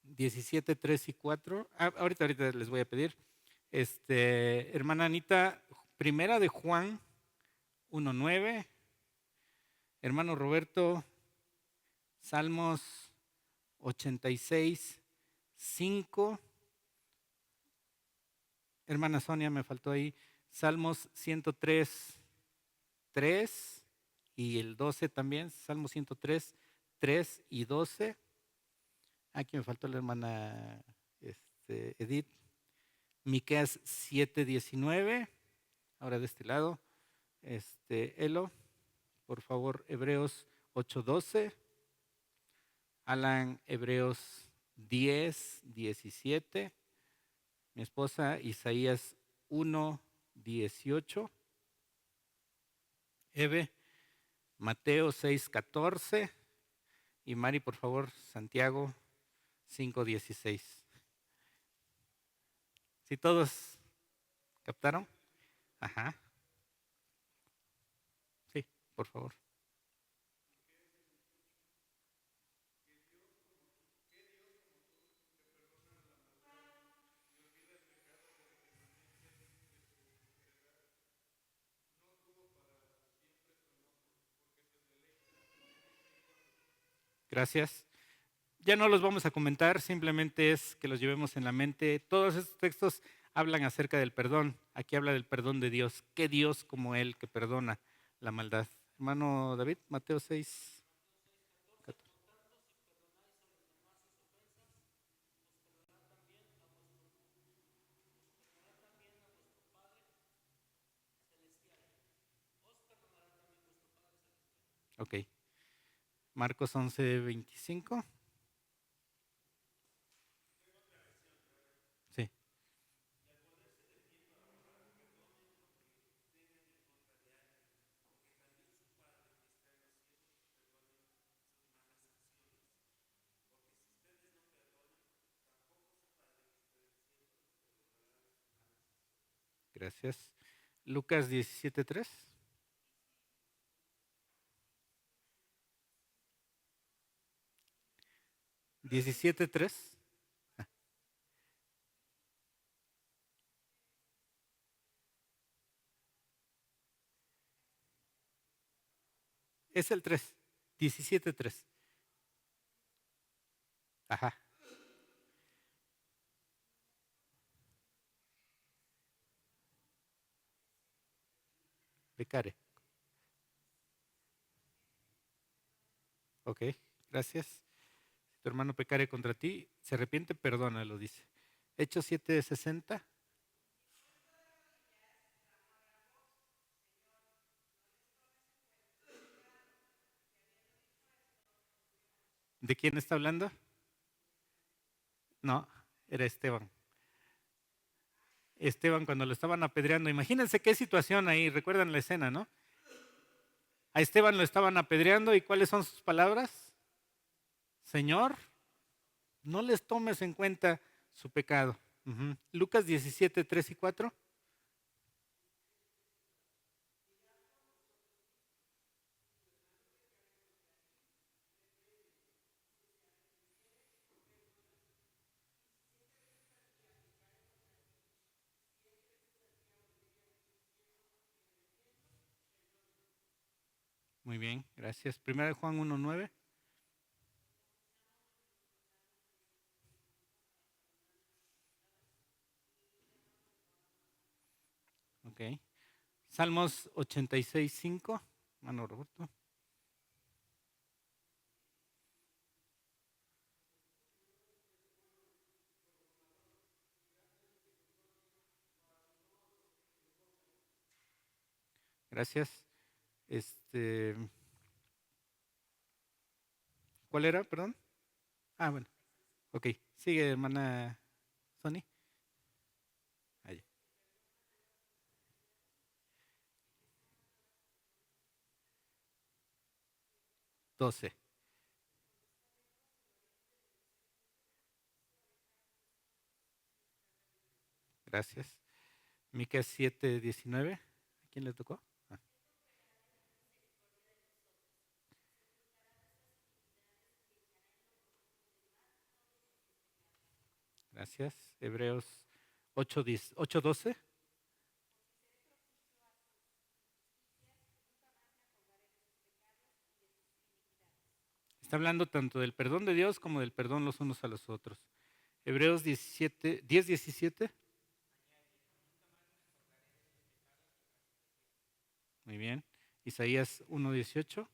17:3 y 4. Ahorita les voy a pedir. Hermana Anita, primera de Juan 1:9. Hermano Roberto, Salmos 86:5. Hermana Sonia, me faltó ahí, Salmos 103:3 y el 12 también, Salmos 103:3 y 12. Aquí me faltó la hermana Edith. Miqueas 7:19. Ahora de este lado, Elo, por favor, Hebreos 8:12. Alan, Hebreos 10:17. Mi esposa, Isaías 1:18. Eve, Mateo 6:14. Y Mari, por favor, Santiago 5:16. ¿Sí todos captaron? Ajá. Sí, por favor. Gracias. Ya no los vamos a comentar, simplemente es que los llevemos en la mente. Todos estos textos hablan acerca del perdón. Aquí habla del perdón de Dios. ¿Qué Dios como Él que perdona la maldad? Hermano David, Mateo 6. Ok. Marcos 11:25. Sí. Gracias. Lucas 17:3. 17:3. Es el 3. 17:3. Ajá. Pecare. Ok, gracias. Si tu hermano pecare contra ti, se arrepiente, perdónalo, dice. Hechos 7:60. ¿De quién está hablando? No, era Esteban. Esteban cuando lo estaban apedreando. Imagínense qué situación ahí, recuerdan la escena, ¿no? A Esteban lo estaban apedreando y ¿cuáles son sus palabras? Señor, no les tomes en cuenta su pecado. Lucas 17, 3 y 4. Muy bien, gracias. Primera de Juan 1, 9. Ok. Salmos 86, 5. Mano Roberto. Gracias. ¿Cuál era? Perdón. Ah, bueno. Ok. Sigue, hermana Sony. Ahí. 12. Gracias. Miqueas 7, 19. ¿A quién le tocó? Ah, gracias. Hebreos 8, 10, 8, 12. Está hablando tanto del perdón de Dios como del perdón los unos a los otros. Hebreos 17, 10, 17. Muy bien. Isaías 1, 18.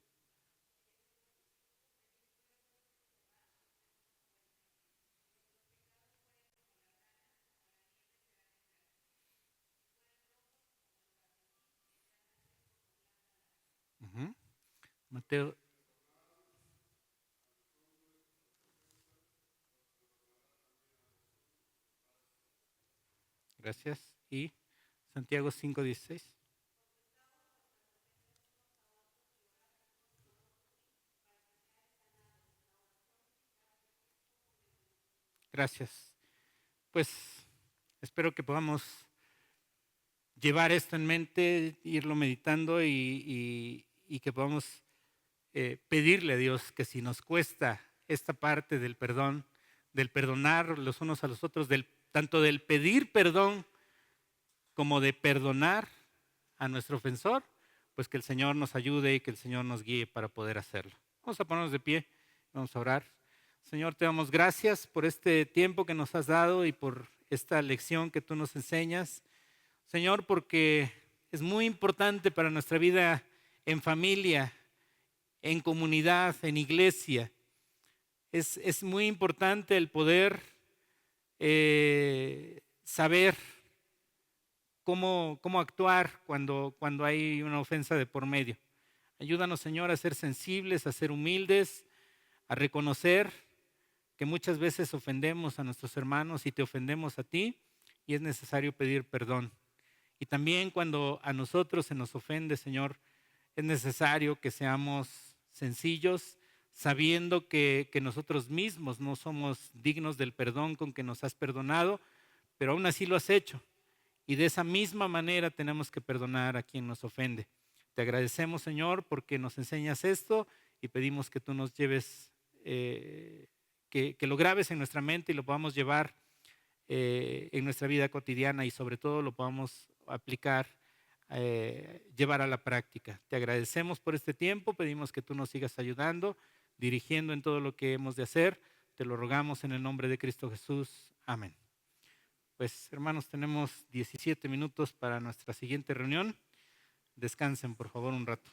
Ujú. Mateo, gracias. Y Santiago 5, 16. Gracias. Pues espero que podamos llevar esto en mente, irlo meditando y que podamos pedirle a Dios que si nos cuesta esta parte del perdón, del perdonar los unos a los otros, tanto del pedir perdón como de perdonar a nuestro ofensor, pues que el Señor nos ayude y que el Señor nos guíe para poder hacerlo. Vamos a ponernos de pie, vamos a orar. Señor, te damos gracias por este tiempo que nos has dado y por esta lección que tú nos enseñas. Señor, porque es muy importante para nuestra vida en familia, en comunidad, en iglesia. Es muy importante el poder saber cómo actuar cuando hay una ofensa de por medio. Ayúdanos, Señor, a ser sensibles, a ser humildes, a reconocer que muchas veces ofendemos a nuestros hermanos y te ofendemos a ti y es necesario pedir perdón. Y también cuando a nosotros se nos ofende, Señor, es necesario que seamos sencillos, sabiendo que nosotros mismos no somos dignos del perdón con que nos has perdonado, pero aún así lo has hecho. Y de esa misma manera tenemos que perdonar a quien nos ofende. Te agradecemos, Señor, porque nos enseñas esto y pedimos que tú nos lleves, que lo grabes en nuestra mente y lo podamos llevar en nuestra vida cotidiana y sobre todo lo podamos aplicar, llevar a la práctica. Te agradecemos por este tiempo, pedimos que tú nos sigas ayudando, dirigiendo en todo lo que hemos de hacer. Te lo rogamos en el nombre de Cristo Jesús. Amén. Pues hermanos, tenemos 17 minutos para nuestra siguiente reunión. Descansen por favor un rato.